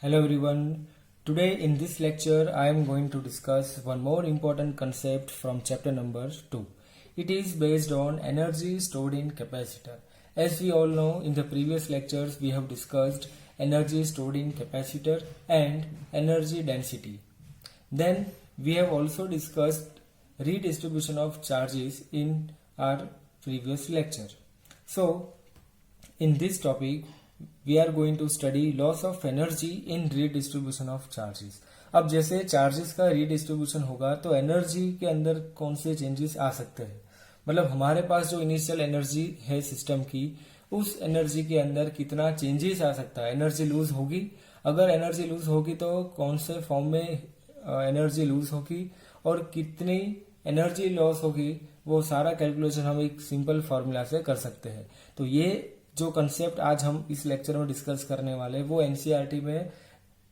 Hello everyone. Today in this lecture I am going to discuss one more important concept from chapter number 2. It is based on energy stored in capacitor. As we all know, in the previous lectures we have discussed energy stored in capacitor and energy density. Then we have also discussed redistribution of charges in our previous lecture. So in this topic we are going to study loss of energy in redistribution of charges. अब जैसे charges का redistribution होगा तो energy के अंदर कौन से changes आ सकते हैं, मतलब हमारे पास जो इनिशियल एनर्जी है सिस्टम की, उस एनर्जी के अंदर कितना चेंजेस आ सकता है. एनर्जी लूज होगी, अगर एनर्जी लूज होगी तो कौन से फॉर्म में एनर्जी लूज होगी और कितनी एनर्जी लॉस होगी, वो सारा कैलकुलेशन हम एक सिंपल फॉर्मूला से कर सकते हैं. तो ये जो कंसेप्ट आज हम इस लेक्चर में डिस्कस करने वाले वो एनसीईआरटी में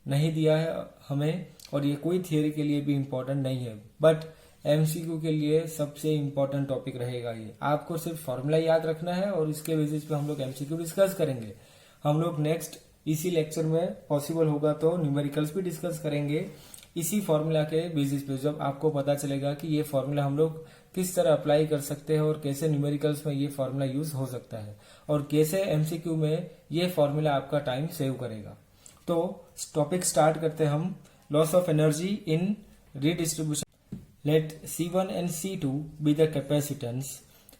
नहीं दिया है हमें, और ये कोई थियरी के लिए भी इम्पोर्टेंट नहीं है, बट एमसीक्यू के लिए सबसे इम्पोर्टेंट टॉपिक रहेगा. ये आपको सिर्फ फॉर्मूला याद रखना है और इसके बेसिस पे हम लोग एमसीक्यू डिस्कस करेंगे. हम लोग नेक्स्ट इसी लेक्चर में पॉसिबल होगा तो न्यूमेरिकल्स भी डिस्कस करेंगे इसी फॉर्मूला के बेसिस पे, जब आपको पता चलेगा कि ये फॉर्मूला हम लोग किस तरह अप्लाई कर सकते हैं और कैसे न्यूमेरिकल्स में ये फॉर्मूला यूज हो सकता है और कैसे एमसीक्यू में ये फॉर्मूला आपका टाइम सेव करेगा. तो टॉपिक स्टार्ट करते हैं हम. Loss of energy in redistribution. Let C1 and C2 be the capacitance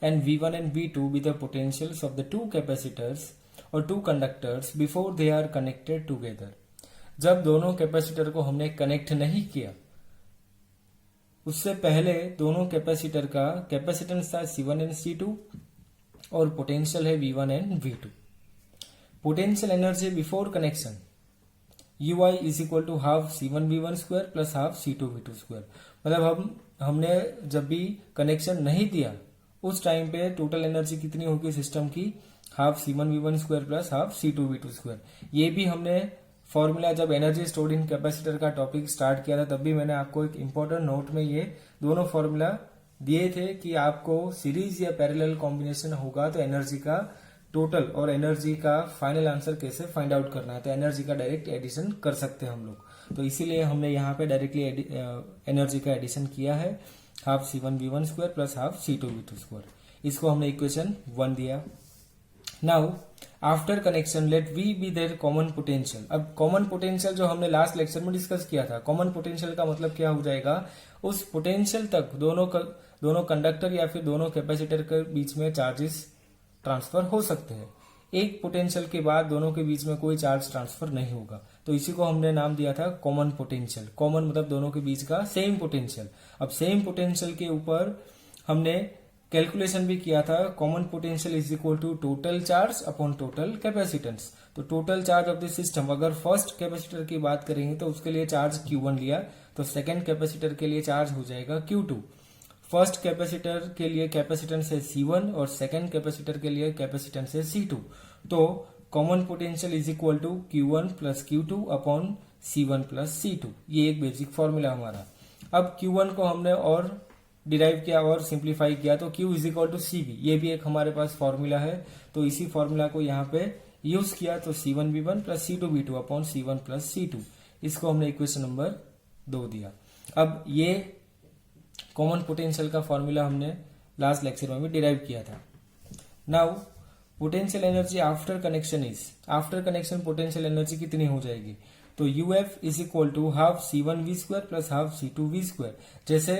and V1 and V2 be the potentials of the two capacitors or two conductors before they are connected together. जब दोनों capacitor को हमने connect नहीं किया, उससे पहले दोनों capacitor का कैपेसिटेंस था C1 एंड C2 और पोटेंशियल है V1 and V2. Potential energy before connection UI is equal to half C1V1 square plus half C2V2 square. मतलब हमने जब भी कनेक्शन नहीं दिया उस टाइम पे टोटल एनर्जी कितनी होगी सिस्टम की, half C1V1 square plus half C2V2 square. ये भी हमने फॉर्मूला जब एनर्जी स्टोर्ड इन कैपेसिटर का टॉपिक स्टार्ट किया था तब भी मैंने आपको एक इंपॉर्टेंट नोट में ये दोनों फॉर्मूला दिए थे कि आपको सीरीज या पैरेलल कॉम्बिनेशन होगा तो एनर्जी का टोटल और एनर्जी का फाइनल आंसर कैसे फाइंड आउट करना है. तो एनर्जी का डायरेक्ट एडिशन कर सकते हैं हम लोग, तो इसीलिए हमने यहाँ पे डायरेक्टली एनर्जी का एडिशन किया है, half C1V1 square plus half C2V2 square. इसको हमने इक्वेशन 1 दिया. Now after connection let V be their common potential. अब कॉमन पोटेंशियल जो हमने लास्ट लेक्चर में डिस्कस किया था, कॉमन पोटेंशियल का मतलब क्या हो जाएगा, उस पोटेंशियल तक दोनों कंडक्टर या फिर दोनों कैपेसिटर के बीच में चार्जेस ट्रांसफर हो सकते हैं. एक पोटेंशियल के बाद दोनों के बीच में कोई चार्ज ट्रांसफर नहीं होगा, तो इसी को हमने नाम दिया था कॉमन पोटेंशियल. कॉमन मतलब दोनों के बीच का सेम पोटेंशियल. अब सेम पोटेंशियल के ऊपर हमने कैलकुलेशन भी किया था. Common potential is equal to total charge upon total capacitance. तो total charge of the system, अगर फर्स्ट कैपेसिटर की बात करेंगे तो उसके लिए चार्ज Q1 लिया, तो सेकेंड कैपेसिटर के लिए चार्ज हो जाएगा Q2. फर्स्ट कैपेसिटर के लिए कैपेसिटेंस है C1 और सेकेंड कैपेसिटर के लिए कैपेसिटेंस है C2. तो common potential is equal to Q1 plus Q2 upon C1 plus C2. ये एक बेसिक फॉर्मूला हमारा. अब Q1 को हमने और डिराइव किया और सिंप्लीफाई किया तो Q is equal to CB. ये भी एक हमारे पास फॉर्मूला है, तो इसी फॉर्मूला को यहाँ पे यूज किया, तो C1V1 plus C2V2 upon C1 plus C2. इसको हमने इक्वेशन नंबर 2 दिया. अब ये कॉमन पोटेंशियल का फॉर्मूला हमने लास्ट लेक्चर में भी डिराइव किया था. Now potential energy after connection is, after connection potential energy कितनी हो जाएगी, तो UF is equal to half C1V square plus half C2V square. जैसे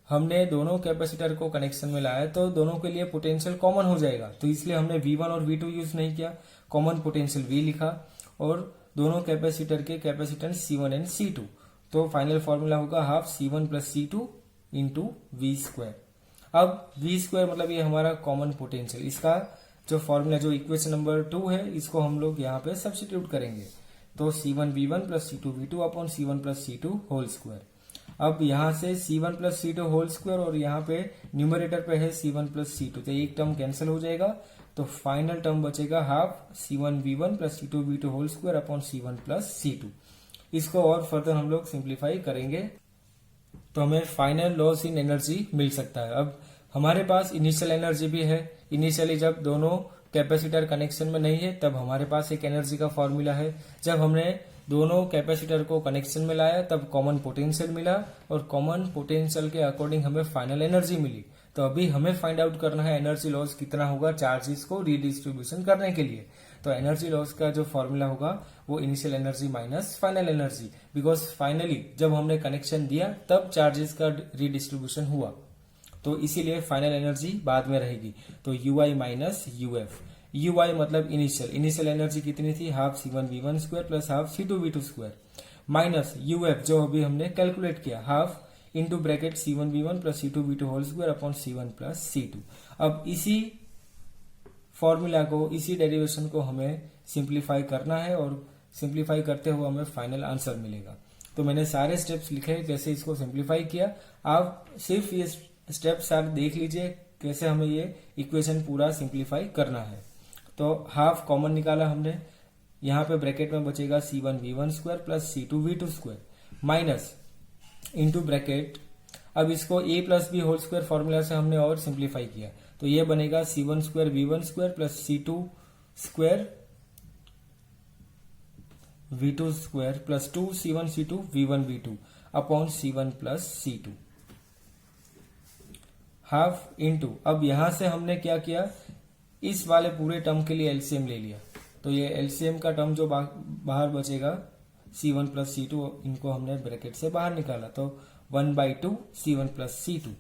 हमने दोनों कैपेसिटर को कनेक्शन में लाया तो दोनों के लिए पोटेंशियल कॉमन हो जाएगा, तो इसलिए हमने V1 और V2 यूज नहीं किया, कॉमन पोटेंशियल V लिखा और दोनों कैपेसिटर के कैपेसिटेंस C1 एंड C2. तो फाइनल फॉर्मूला होगा half C1 plus C2 into V square. अब V स्क्वायर मतलब ये हमारा कॉमन पोटेंशियल. इसका जो फॉर्मूला जो इक्वेशन नंबर 2 है इसको हम लोग यहाँ पे सब्स्टिट्यूट करेंगे, तो C1V1 plus C2V2 upon C1 plus C2 whole square. अब यहाँ से C1 plus C2 whole square और यहाँ पे न्यूमरेटर पे है C1 प्लस C2, तो एक टर्म कैंसिल हो जाएगा, तो फाइनल टर्म बचेगा half C1V1 plus C2V2 whole square upon C1 plus C2. इसको और फर्दर हम लोग सिंप्लीफाई करेंगे तो हमें फाइनल लॉस इन एनर्जी मिल सकता है. अब हमारे पास इनिशियल एनर्जी भी है. इनिशियली जब दोनों कैपेसिटर कनेक्शन में नहीं है तब हमारे पास एक एनर्जी का फॉर्मूला है. जब हमने दोनों कैपेसिटर को कनेक्शन में लाया तब कॉमन पोटेंशियल मिला और कॉमन पोटेंशियल के अकॉर्डिंग हमें फाइनल एनर्जी मिली। तो अभी हमें फाइंड आउट करना है एनर्जी लॉस कितना होगा चार्जेस को रीडिस्ट्रीब्यूशन करने के लिए। तो एनर्जी लॉस का जो फॉर्मूला होगा वो initial energy minus final energy, because finally जब हमने कनेक्शन दिया तब चार्जेस का रीडिस्ट्रीब्यूशन हुआ, तो इसीलिए फाइनल एनर्जी बाद में रहेगी। तो ui माइनस यूएफ, ui मतलब इनिशियल एनर्जी कितनी थी, half C1V1 square plus half C2V2 square, minus UF जो अभी हमने कैलकुलेट किया, half into bracket C1V1 plus C2V2 whole square upon C1 plus C2। अब इसी फॉर्मूला को, इसी डेरिवेशन को हमें सिंप्लीफाई करना है और सिंप्लीफाई करते हुए हमें फाइनल आंसर मिलेगा। तो मैंने सारे स्टेप्स लिखे कैसे इसको सिंप्लीफाई किया, आप सिर्फ ये स्टेप्स आप देख लीजिए कैसे हमें ये इक्वेशन पूरा सिंप्लीफाई करना है। तो हाफ कॉमन निकाला हमने, यहाँ पे ब्रैकेट में बचेगा C1V1 square plus C2V2 square minus into bracket, अब इसको a plus B whole square formula से हमने और सिंप्लीफाई किया, तो ये बनेगा C1 square V1 square plus C2 square V2 square plus 2C1 C2 V1 V2 upon C1 plus C2 half into, अब यहां से हमने क्या किया, इस वाले पूरे टर्म के लिए एलसीएम ले लिया, तो ये एलसीएम का टर्म जो बाहर बचेगा C1 प्लस C2 इनको हमने ब्रैकेट से बाहर निकाला, तो 1/2 C1 plus C2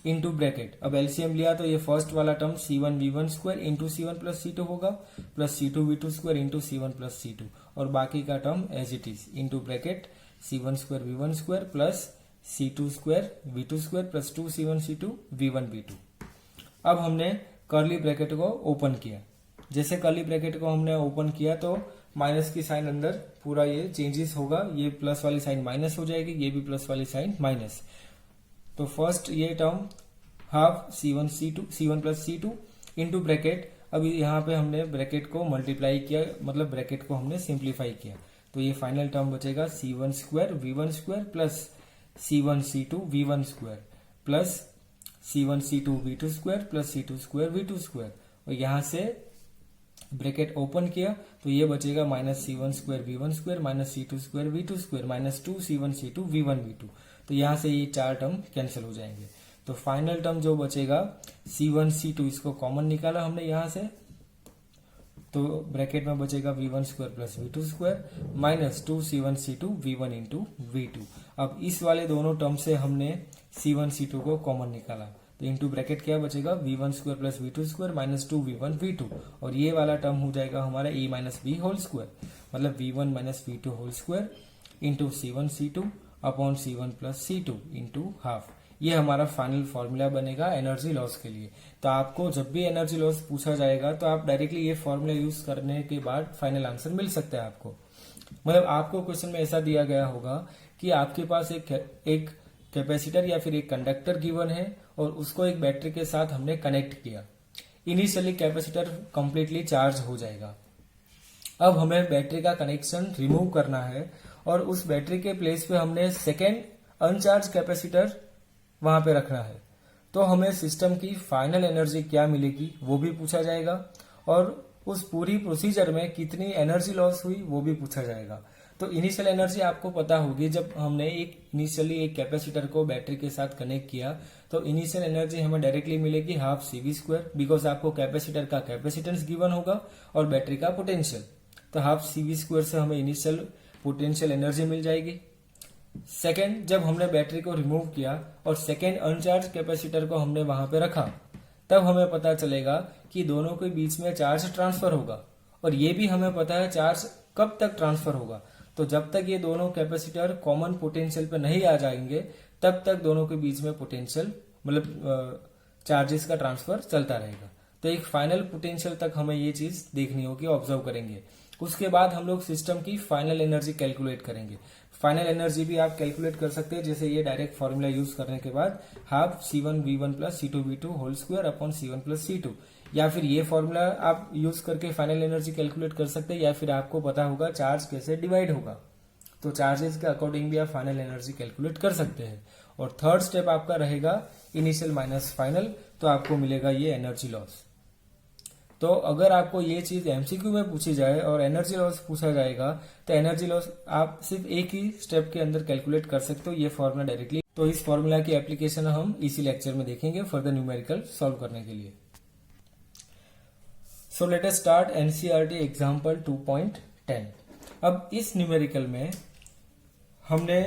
into bracket, अब एलसीएम लिया तो ये फर्स्ट वाला term C1V1 square into C1 plus C2 होगा plus C2V2 square into C1 plus C2 और बाकी का term as it is into bracket C1 square V1 square plus C2 square V2 square plus 2C1 C2 V1 V2। अब हमने curly bracket को open किया, जैसे curly bracket को हमने ओपन किया तो माइनस की साइन अंदर पूरा ये चेंजेस होगा, ये प्लस वाली साइन माइनस हो जाएगी, ये भी प्लस वाली साइन माइनस। तो फर्स्ट ये term half C1 plus C2 into bracket, अभी यहाँ पे हमने ब्रैकेट को मल्टीप्लाई किया, मतलब ब्रैकेट को हमने सिंप्लीफाई किया, तो ये फाइनल टर्म बचेगा C1 square V1 square plus C1 C2 V1 square plus C1 C2 V2 square plus C2 square V2 square, और यहाँ से ब्रैकेट ओपन किया तो ये बचेगा minus C1 square V1 square minus C2 square V2 square minus 2C1 C2 V1 V2, तो यहाँ से ये चार टर्म कैंसिल हो जाएंगे। तो फाइनल टर्म जो बचेगा C1 C2 इसको कॉमन निकाला हमने यहाँ से, तो ब्रैकेट में बचेगा V1 square plus V2 square minus 2C1 C2 V1 into V2। अब इस वाले दोनों टर्म से हमने C1 C2 को कॉमन निकाला, तो इंटू ब्रैकेट क्या बचेगा V1 square plus V2 square minus 2V1 V2 और ये वाला टर्म हो जाएगा हमारा a minus B whole square, मतलब V1 minus V2 whole square into C1 C2 upon C1 plus C2 into half. ये हमारा फाइनल फॉर्मूला बनेगा एनर्जी लॉस के लिए। तो आपको जब भी एनर्जी लॉस पूछा जाएगा तो आप डायरेक्टली ये फॉर्मूला यूज करने के बाद फाइनल आंसर मिल सकता है आपको। मतलब आपको क्वेश्चन में ऐसा दिया गया होगा कि आपके पास एक कैपेसिटर या फिर एक कंडक्टर गिवन है और उसको एक बैटरी के साथ हमने कनेक्ट किया। इनिशियली कैपेसिटर कंप्लीटली चार्ज हो जाएगा। अब हमें बैटरी का कनेक्शन रिमूव करना है और उस बैटरी के प्लेस पे हमने सेकेंड अनचार्ज कैपेसिटर वहां पे रखना है, तो हमें सिस्टम की फाइनल एनर्जी क्या मिलेगी वो भी पूछा जाएगा और उस पूरी प्रोसीजर में कितनी एनर्जी लॉस हुई वो भी पूछा जाएगा। तो इनिशियल एनर्जी आपको पता होगी, जब हमने इनिशियली एक कैपेसिटर को बैटरी के साथ कनेक्ट किया तो इनिशियल एनर्जी हमें डायरेक्टली मिलेगी हाफ CV स्क्वायर, बिकॉज आपको कैपेसिटर का कैपेसिटेंस गिवन होगा और बैटरी का पोटेंशियल, तो हाफ CV स्क्वायर से हमें इनिशियल पोटेंशियल एनर्जी मिल जाएगी। सेकेंड, जब हमने बैटरी को रिमूव किया और सेकेंड अनचार्ज कैपेसिटर को हमने वहां पे रखा, तब हमें पता चलेगा कि दोनों के बीच में चार्ज ट्रांसफर होगा और ये भी हमें पता है चार्ज कब तक ट्रांसफर होगा। तो जब तक ये दोनों कैपेसिटर कॉमन पोटेंशियल पे नहीं आ जाएंगे तब तक दोनों के बीच में पोटेंशियल मतलब चार्जेस का ट्रांसफर चलता रहेगा। तो एक फाइनल पोटेंशियल तक हमें ये चीज देखनी होगी, ऑब्जर्व करेंगे। उसके बाद हम लोग सिस्टम की फाइनल एनर्जी कैलकुलेट करेंगे। फाइनल एनर्जी भी आप कैलकुलेट कर सकते हैं, जैसे ये डायरेक्ट फॉर्मूला यूज करने के बाद half C1V1 plus C2V2 whole square upon C1 plus C2, या फिर ये फॉर्मूला आप यूज करके फाइनल एनर्जी कैलकुलेट कर सकते हैं, या फिर आपको पता होगा चार्ज कैसे डिवाइड होगा तो चार्जेस के अकॉर्डिंग भी आप फाइनल एनर्जी कैलकुलेट कर सकते हैं। और थर्ड स्टेप आपका रहेगा इनिशियल माइनस फाइनल, तो आपको मिलेगा ये एनर्जी लॉस। तो अगर आपको ये चीज एमसीक्यू में पूछी जाए और एनर्जी लॉस पूछा जाएगा तो एनर्जी लॉस आप सिर्फ एक ही स्टेप के अंदर कैलकुलेट कर सकते हो, ये फॉर्मूला डायरेक्टली। तो इस फॉर्मूला की एप्लीकेशन हम इसी लेक्चर में देखेंगे फर्दर न्यूमेरिकल सॉल्व करने के लिए। So let us start NCERT example 2.10। अब इस न्यूमेरिकल में हमने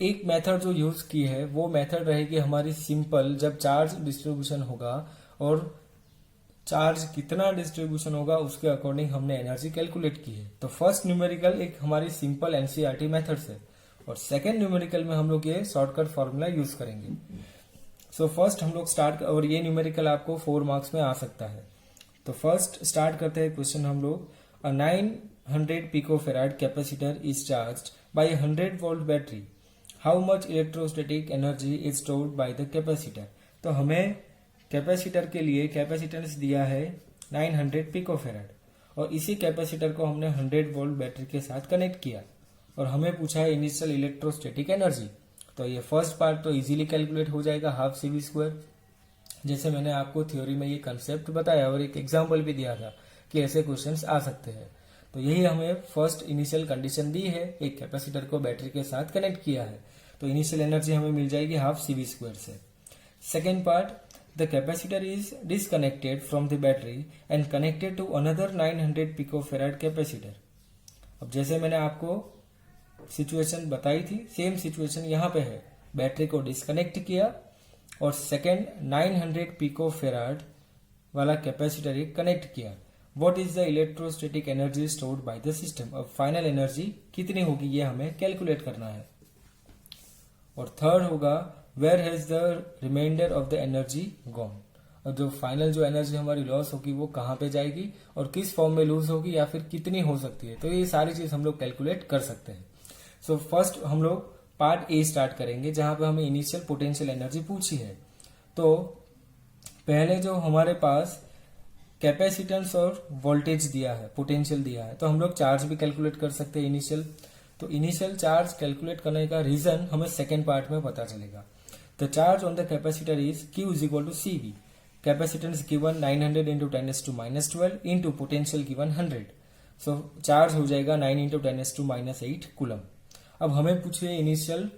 एक मेथड जो यूज की है वो मेथड रहेगी हमारी सिंपल, जब चार्ज डिस्ट्रीब्यूशन होगा और चार्ज कितना डिस्ट्रीब्यूशन होगा उसके अकॉर्डिंग हमने एनर्जी कैलकुलेट की है। तो फर्स्ट न्यूमेरिकल एक हमारी सिंपल एनसीईआरटी मेथड से, और सेकेंड न्यूमेरिकल में हम लोग ये शॉर्टकट फॉर्मूला यूज करेंगे। सो फर्स्ट हम लोग स्टार्ट, और ये न्यूमेरिकल आपको 4 मार्क्स में आ सकता है। तो फर्स्ट स्टार्ट करते हैं क्वेश्चन हम लोग। A 900 picofarad capacitor is charged by 100 volt battery, how much electrostatic energy is stored by the capacitor. तो हमें कैपेसिटर के लिए कैपेसिटेंस दिया है 900 पिकोफेराड, और इसी कैपेसिटर को हमने 100 वोल्ट बैटरी के साथ कनेक्ट किया, और हमें पूछा है इनिशियल इलेक्ट्रोस्टैटिक एनर्जी। तो ये फर्स्ट पार्ट तो इजीली कैलकुलेट हो जाएगा, हाफ CV स्क्वायर। जैसे मैंने आपको थ्योरी में ये कंसेप्ट बताया और एक एग्जाम्पल भी दिया था कि ऐसे क्वेश्चंस आ सकते हैं। तो यही हमें फर्स्ट इनिशियल कंडीशन दी है, एक कैपेसिटर को बैटरी के साथ कनेक्ट किया है, तो इनिशियल एनर्जी हमें मिल जाएगी हाफ CV स्क्वायर से। Second part, the capacitor is disconnected from the battery and connected to another 900 picofarad capacitor. अब जैसे मैंने आपको सिचुएशन बताई थी, सेम सिचुएशन यहाँ पे है। बैटरी को डिस्कनेक्ट किया और सेकेंड 900 पिकोफेराड वाला कैपेसिटर एक कनेक्ट किया। What is the electrostatic energy stored by the system. अब फाइनल एनर्जी कितनी होगी ये हमें कैलकुलेट करना है। और थर्ड होगा, where has the remainder of the energy gone. और जो फाइनल जो एनर्जी हमारी लॉस होगी वो कहाँ पे जाएगी और किस फॉर्म में लूज होगी या फिर कितनी हो सकती है। तो ये सारी चीज हम लोग कैलकुलेट कर सकते हैं। सो फर्स्ट हम लोग पार्ट ए स्टार्ट करेंगे, जहां पे हमें इनिशियल पोटेंशियल एनर्जी पूछी है। तो पहले जो हमारे पास कैपेसिटेंस और वोल्टेज दिया है, पोटेंशियल दिया है, तो हम लोग चार्ज भी कैलकुलेट कर सकते हैं इनिशियल। तो इनिशियल चार्ज कैलकुलेट करने का रीजन हमें सेकेंड पार्ट में पता चलेगा। The charge on the capacitor is Q is equal to CV। Capacitance given 900 into 10⁻12 into potential given 100। So charge हो जाएगा 9 इंटू 10⁻8 कूलम। अब हमें पूछिए इनिशियल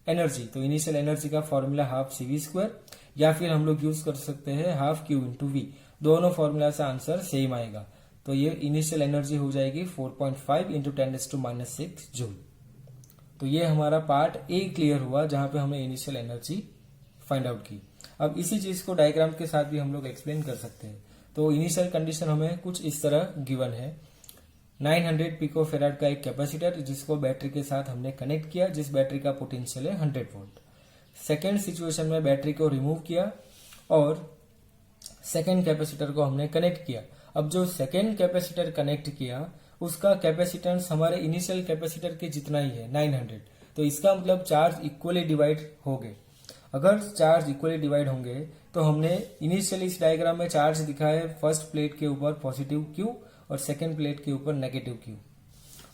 एनर्जी, तो इनिशियल एनर्जी का फॉर्मूला हाफ CV स्क्वायर, या फिर हम लोग यूज कर सकते हैं हाफ Q इंटू V। दोनों फॉर्मूला से आंसर सेम आएगा। तो ये इनिशियल एनर्जी हो जाएगी 4.5 इंटू 10⁻6 जूल। तो ये हमारा पार्ट ए क्लियर हुआ, जहां पे हमने इनिशियल एनर्जी फाइंड आउट की। अब इसी चीज को डायग्राम के साथ भी हम लोग एक्सप्लेन कर सकते हैं। तो इनिशियल कंडीशन हमें कुछ इस तरह गिवन है। 900 पिकोफेराड का एक कैपेसिटर जिसको बैटरी के साथ हमने कनेक्ट किया, जिस बैटरी का पोटेंशियल है 100 वोल्ट। सेकेंड सिचुएशन में बैटरी को रिमूव किया और सेकेंड कैपेसिटर को हमने कनेक्ट किया। अब जो सेकेंड कैपेसिटर कनेक्ट किया उसका कैपेसिटेंस हमारे इनिशियल कैपेसिटर के जितना ही है 900। तो इसका मतलब चार्ज इक्वली डिवाइड हो गए। अगर चार्ज इक्वली डिवाइड होंगे तो हमने इनिशियली इस डायग्राम में चार्ज दिखा है फर्स्ट प्लेट के ऊपर पॉजिटिव Q और सेकेंड प्लेट के ऊपर नेगेटिव Q।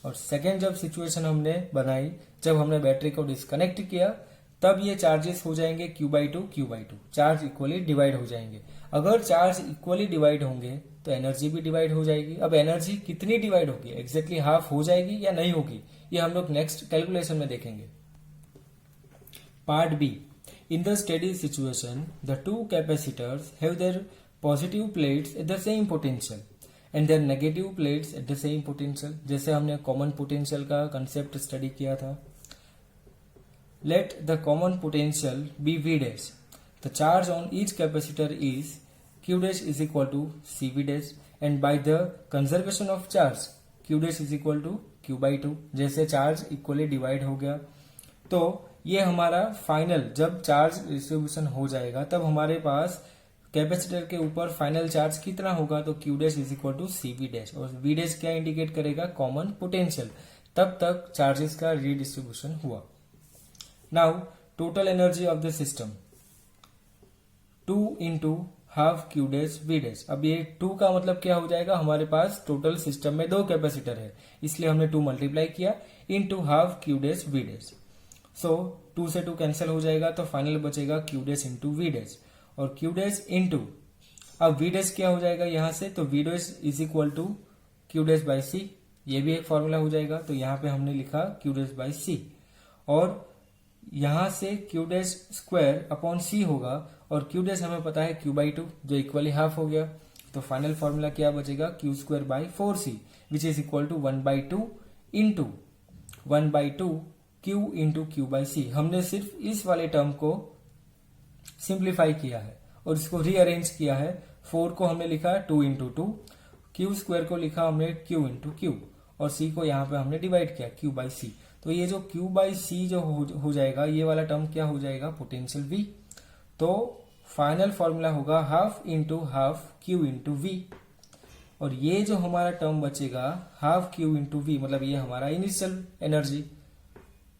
और सेकेंड जब सिचुएशन हमने बनाई, जब हमने बैटरी को डिस्कनेक्ट किया, तब ये चार्जेस हो जाएंगे Q/2 चार्ज इक्वली डिवाइड हो जाएंगे। अगर चार्ज इक्वली डिवाइड होंगे तो एनर्जी भी डिवाइड हो जाएगी। अब एनर्जी कितनी डिवाइड होगी, एग्जैक्टली हाफ हो जाएगी या नहीं होगी, ये हम लोग नेक्स्ट कैलकुलेशन में देखेंगे। Part B, in the steady situation the two capacitors have their positive plates at the same potential and their negative plates at the same potential. जैसे हमने कॉमन पोटेंशियल का कंसेप्ट स्टडी किया था। Let the common potential be V dash. The charge on each capacitor is Q dash is equal to CV dash and by the conservation of charge Q dash is equal to Q/2। जैसे charge equally divide हो गया तो ये हमारा final, जब charge distribution हो जाएगा तब हमारे पास कैपेसिटर के ऊपर फाइनल चार्ज कितना होगा, तो Q dash is equal to CV dash। और V dash क्या इंडिकेट करेगा, कॉमन पोटेंशियल। तब तक चार्जेस का रीडिस्ट्रीब्यूशन हुआ। Now total energy of the system 2 into half Q dash V dash. अब ये 2 का मतलब क्या हो जाएगा, हमारे पास टोटल सिस्टम में 2 कैपेसिटर है, इसलिए हमने 2 मल्टीप्लाई किया into half Q dash V dash. So 2 से 2 कैंसिल हो जाएगा तो फाइनल बचेगा Q dash into V dash. और Q डैश इंटू अब वी डैश क्या हो जाएगा यहाँ से, तो V dash is equal to Q dash by C, ये भी एक फॉर्मूला हो जाएगा। तो यहाँ पे हमने लिखा क्यू डैश बाई सी, और यहां से Q dash square upon C होगा, और क्यू डैश हमें पता है क्यू बाई टू, जो इक्वली हाफ हो गया। तो फाइनल फॉर्मूला क्या बचेगा, Q square by 4c which is equal to 1/2 into 1/2 Q into Q by C. हमने सिर्फ इस वाले टर्म को सिंप्लीफाई किया है और इसको रीअरेंज किया है। 4 को हमने लिखा 2 इंटू 2, क्यू स्क्वायर को लिखा हमने क्यू इंटू क्यू, और सी को यहाँ पे हमने डिवाइड किया क्यू बाई सी। तो ये जो क्यू बाई सी जो हो जाएगा, ये वाला टर्म क्या हो जाएगा, पोटेंशियल वी। तो फाइनल फॉर्मूला होगा half into half Q into V, और ये जो हमारा टर्म बचेगा हाफ क्यू इंटू वी, मतलब ये हमारा इनिशियल एनर्जी।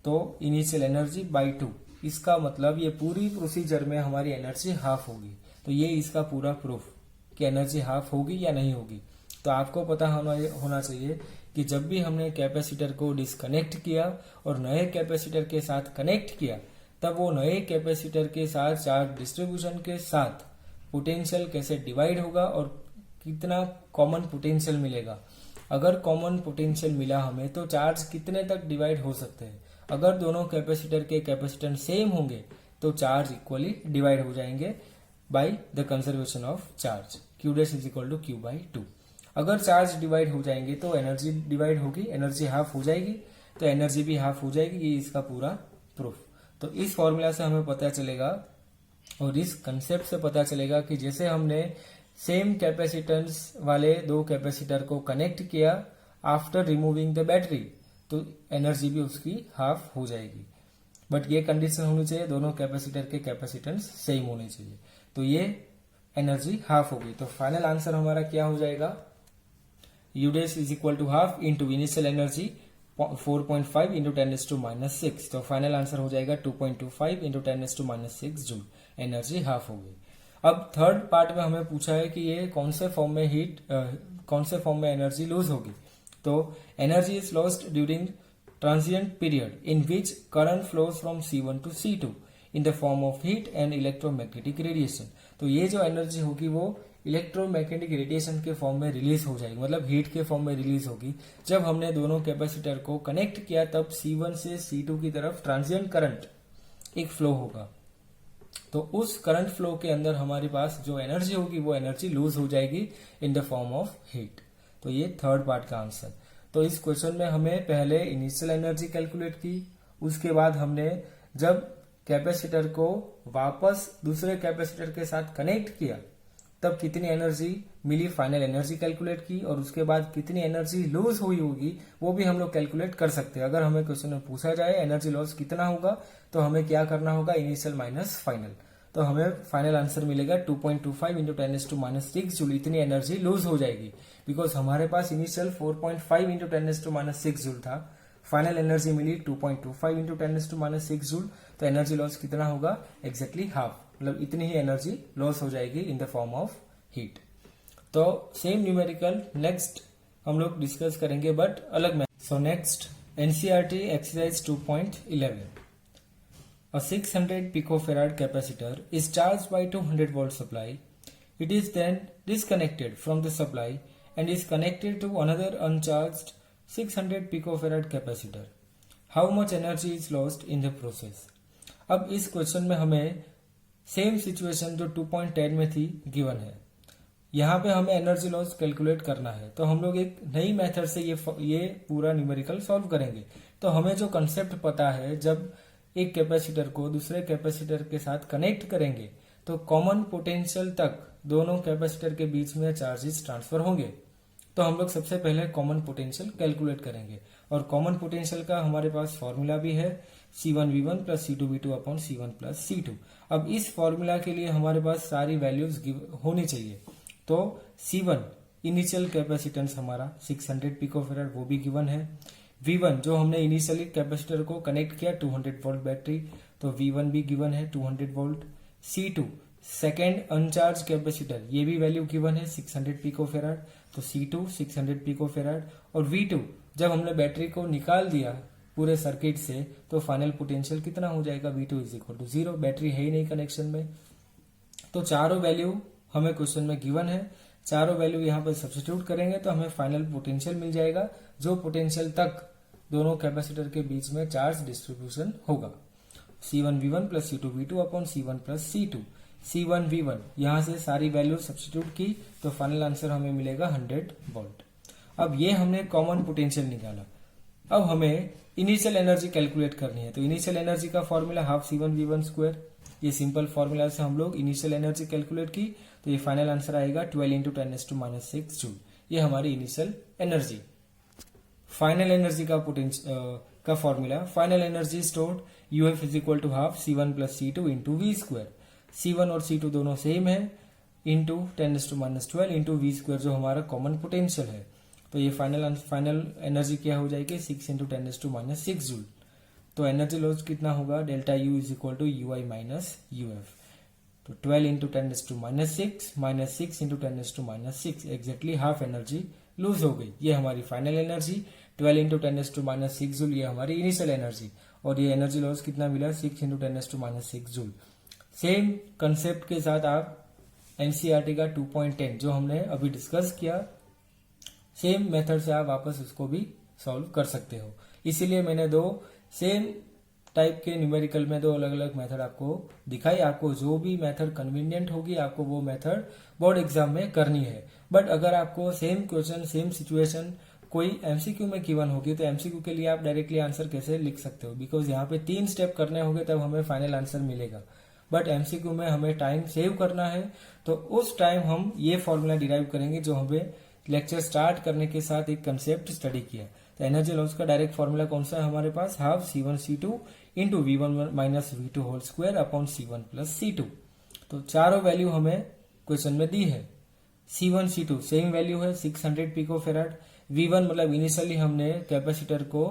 तो इनिशियल एनर्जी बाई 2, इसका मतलब ये पूरी प्रोसीजर में हमारी एनर्जी हाफ होगी। तो ये इसका पूरा प्रूफ कि एनर्जी हाफ होगी या नहीं होगी। तो आपको पता होना चाहिए कि जब भी हमने कैपेसिटर को डिस्कनेक्ट किया और नए कैपेसिटर के साथ कनेक्ट किया, तब वो नए कैपेसिटर के साथ चार्ज डिस्ट्रीब्यूशन के साथ पोटेंशियल कैसे डिवाइड होगा और कितना कॉमन पोटेंशियल मिलेगा। अगर कॉमन पोटेंशियल मिला हमें, तो चार्ज कितने तक डिवाइड हो सकते हैं। अगर दोनों कैपेसिटर के कैपेसिटेंस सेम होंगे तो चार्ज इक्वली डिवाइड हो जाएंगे by the conservation of charge, Q dash is equal to Q by 2। अगर चार्ज डिवाइड हो जाएंगे तो एनर्जी डिवाइड होगी, एनर्जी हाफ हो जाएगी, तो एनर्जी भी हाफ हो जाएगी। ये इसका पूरा प्रूफ। तो इस फॉर्मूला से हमें पता चलेगा और इस कंसेप्ट से पता चलेगा कि जैसे हमने सेम कैपेसिटेंस वाले दो कैपेसिटर को कनेक्ट किया आफ्टर रिमूविंग द बैटरी, तो एनर्जी भी उसकी हाफ हो जाएगी। बट ये कंडीशन होनी चाहिए, दोनों कैपेसिटर के कैपेसिटेंस सेम होने चाहिए, तो ये एनर्जी हाफ होगी। तो फाइनल आंसर हमारा क्या हो जाएगा, U dash is equal to half into initial energy 4.5 into 10⁻⁻⁶। तो फाइनल आंसर हो जाएगा 2.25 into 10⁻⁻⁶ जूल, एनर्जी हाफ हो गई। अब थर्ड पार्ट में हमें पूछा है कि ये कौन से फॉर्म में एनर्जी लूज होगी। तो energy is lost during transient period in which current flows from C1 to C2 in the form of heat and electromagnetic radiation. तो ये जो एनर्जी होगी वो इलेक्ट्रोमैग्नेटिक रेडिएशन के फॉर्म में रिलीज हो जाएगी, मतलब हीट के फॉर्म में रिलीज होगी। जब हमने दोनों कैपेसिटर को कनेक्ट किया, तब C1 से C2 की तरफ ट्रांजिएंट करंट एक फ्लो होगा। तो उस करंट फ्लो के अंदर हमारे पास जो एनर्जी होगी वो एनर्जी लूज हो जाएगी in the form of heat. तो ये थर्ड पार्ट का आंसर। तो इस क्वेश्चन में हमें पहले इनिशियल एनर्जी कैलकुलेट की, उसके बाद हमने जब कैपेसिटर को वापस दूसरे कैपेसिटर के साथ कनेक्ट किया तब कितनी एनर्जी मिली, फाइनल एनर्जी कैलकुलेट की, और उसके बाद कितनी एनर्जी लूज हुई होगी वो भी हम लोग कैलकुलेट कर सकते हैं। अगर हमें क्वेश्चन में पूछा जाए एनर्जी लॉस कितना होगा, तो हमें क्या करना होगा, इनिशियल माइनस फाइनल। तो हमें फाइनल आंसर मिलेगा 2.25 इंटू 10⁻⁻⁶ जूल, इतनी एनर्जी लूज हो जाएगी। बिकॉज हमारे पास इनिशियल 4.5 इंटू 10⁻⁶ जूल था, फाइनल एनर्जी मिली 2.25 इंटू 10⁻⁶ जूल। तो एनर्जी लॉस कितना होगा, एग्जैक्टली हाफ, मतलब इतनी ही एनर्जी लॉस हो जाएगी in the form of heat. तो सेम न्यूमेरिकल नेक्स्ट हम लोग डिस्कस करेंगे बट अलग में। So next NCERT exercise 2.11। A 600 picofarad capacitor is charged by 200 volt supply. It is then disconnected from the supply and is connected to another uncharged 600 picofarad capacitor. How much energy is lost in the process? अब इस question में हमें same situation जो 2.10 में थी given है, यहाँ पे हमें एनर्जी लॉस कैलकुलेट करना है। तो हम लोग एक नई मेथड से ये पूरा न्यूमेरिकल सॉल्व करेंगे। तो हमें जो कंसेप्ट पता है, जब एक कैपेसिटर को दूसरे कैपेसिटर के साथ कनेक्ट करेंगे तो कॉमन पोटेंशियल तक दोनों कैपेसिटर के बीच में चार्जेस ट्रांसफर होंगे। तो हम लोग सबसे पहले कॉमन पोटेंशियल कैलकुलेट करेंगे, और कॉमन पोटेंशियल का हमारे पास फॉर्मूला भी है C1V1 plus C2V2 upon C1 plus C2। अब इस फॉर्मूला के लिए हमारे पास सारी वैल्यूज होनी चाहिए। तो C1 इनिशियल कैपेसिटेंस हमारा 600 पिकोफैराड, वो भी गिवन है। V1 जो हमने इनिशियली कैपेसिटर को कनेक्ट किया 200 वोल्ट बैटरी, तो V1 भी गिवन है 200 वोल्ट। C2 सेकेंड अनचार्ज कैपेसिटर, ये भी वैल्यू गिवन है 600 पिकोफैराड, तो C2 600 पिकोफैराड। और V2 जब हमने बैटरी को निकाल दिया पूरे सर्किट से, तो फाइनल पोटेंशियल कितना हो जाएगा, V2 is equal to 0। Battery है ही नहीं कनेक्शन में। तो चारों वैल्यू हमें क्वेश्चन में गिवन है, चारों वैल्यू यहाँ पर सब्स्टिट्यूट करेंगे तो हमें फाइनल पोटेंशियल मिल जाएगा, जो पोटेंशियल तक दोनों कैपेसिटर के बीच में चार्ज डिस्ट्रीब्यूशन होगा। C1V1 plus C2V2 upon C1 plus C2। C1V1 यहाँ से सारी वैल्यू सब्स्टिट्यूट की तो फाइनल आंसर हमें मिलेगा 100 वोल्ट। अब ये हमने कॉमन पोटेंशियल निकाला। अब हमें इनिशियल एनर्जी कैलकुलेट करनी है, तो इनिशियल एनर्जी का फॉर्मूला हाफ C1V1 स्क्वायर, ये सिंपल फॉर्मूला से हम लोग इनिशियल एनर्जी कैलकुलेट की तो ये फाइनल आंसर आएगा 12 इंटू 10⁻⁶ जूल। ये हमारी इनिशियल एनर्जी। फाइनल एनर्जी का formula, final energy stored UF is equal to half C1 plus C2 into V square. C1 और C2 दोनों सेम है, इंटू 10⁻12 इंटू V स्क्वायर जो हमारा कॉमन पोटेंशियल है। तो ये फाइनल एनर्जी क्या हो जाएगी 6 इंटू 10⁻⁶ जूल। तो एनर्जी लॉस कितना होगा, delta U is equal to UI minus UF। तो 12 into 10⁻⁶ minus 6 into 10⁻⁶, exactly half energy lose हो गई। ये हमारी फाइनल एनर्जी 12 इंटू 10⁻⁶ जूल, ये हमारी इनिशियल एनर्जी। और ये एनर्जी लॉस कितना मिला 6 इंटू 10⁻⁶ जूल। सेम कंसेप्ट के साथ आप एनसीईआरटी का 2.10 जो हमने अभी डिस्कस किया, सेम मेथड से आप वापस उसको भी सॉल्व कर सकते हो। इसीलिए मैंने दो सेम टाइप के न्यूमेरिकल में दो अलग अलग मेथड आपको दिखाई। आपको जो भी मेथड कन्वीनियंट होगी आपको वो मेथड बोर्ड एग्जाम में करनी है। बट अगर आपको सेम क्वेश्चन सेम सिचुएशन कोई एमसीक्यू में गिवन होगी तो एमसीक्यू के लिए आप डायरेक्टली आंसर कैसे लिख सकते हो, बिकॉज यहाँ पे 3 स्टेप करने होंगे तब हमें फाइनल आंसर मिलेगा। बट एमसीक्यू में हमें टाइम सेव करना है तो उस टाइम हम ये फॉर्मूला डिराइव करेंगे जो हमें लेक्चर स्टार्ट करने के साथ एक कंसेप्ट स्टडी किया। तो एनर्जी लॉस का डायरेक्ट फॉर्मूला कौन सा है हमारे पास, half C1 C2 into V1 minus V2 whole square upon C1 plus C2। तो चारों वैल्यू हमें क्वेश्चन में दी है। C1 C2 सेम वैल्यू है 600 पिको फेराड। V1 मतलब इनिशियली हमने कैपेसिटर को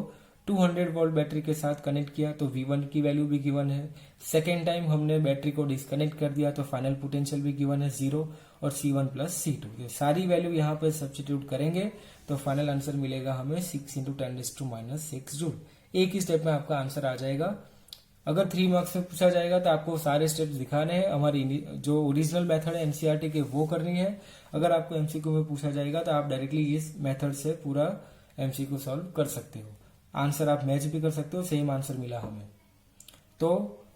200 वोल्ट बैटरी के साथ कनेक्ट किया तो V1 की वैल्यू भी गिवन है। सेकेंड टाइम हमने बैटरी को डिस्कनेक्ट कर दिया तो फाइनल पोटेंशियल भी गिवन है 0 और C1 प्लस C2। ये सारी वैल्यू यहाँ पे सब्स्टिट्यूट करेंगे तो फाइनल आंसर मिलेगा हमें 6 इंटू 10⁻⁶ जूल। एक ही स्टेप में आपका आंसर आ जाएगा। अगर 3 मार्क्स में पूछा जाएगा तो आपको सारे स्टेप्स दिखाने हैं। हमारी जो ओरिजिनल मेथड है एनसीईआरटी के वो करनी है। अगर आपको एमसीक्यू में पूछा जाएगा तो आप डायरेक्टली इस मेथड से पूरा एमसीक्यू सॉल्व कर सकते हो। आंसर आप मैच भी कर सकते हो, सेम आंसर मिला हमें। तो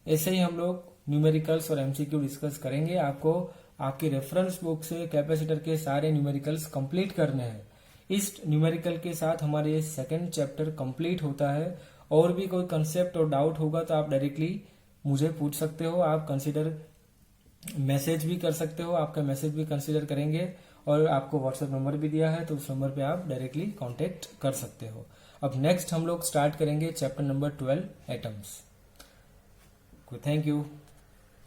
ऐसे ही हम लोग न्यूमेरिकल्स और एमसीक्यू डिस्कस करेंगे। आपको आपकी रेफरेंस बुक से कैपेसिटर के सारे न्यूमेरिकल्स कंप्लीट करने हैं। इस न्यूमेरिकल के साथ हमारे ये सेकंड चैप्टर कंप्लीट होता है। और भी कोई कंसेप्ट और डाउट होगा तो आप डायरेक्टली मुझे पूछ सकते हो। आप कंसीडर मैसेज भी कर सकते हो, आपका मैसेज भी कंसीडर करेंगे। और आपको व्हाट्सएप नंबर भी दिया है तो उस नंबर पे आप डायरेक्टली कांटेक्ट कर सकते हो। अब नेक्स्ट हम लोग स्टार्ट करेंगे chapter number 12 atoms. Thank you.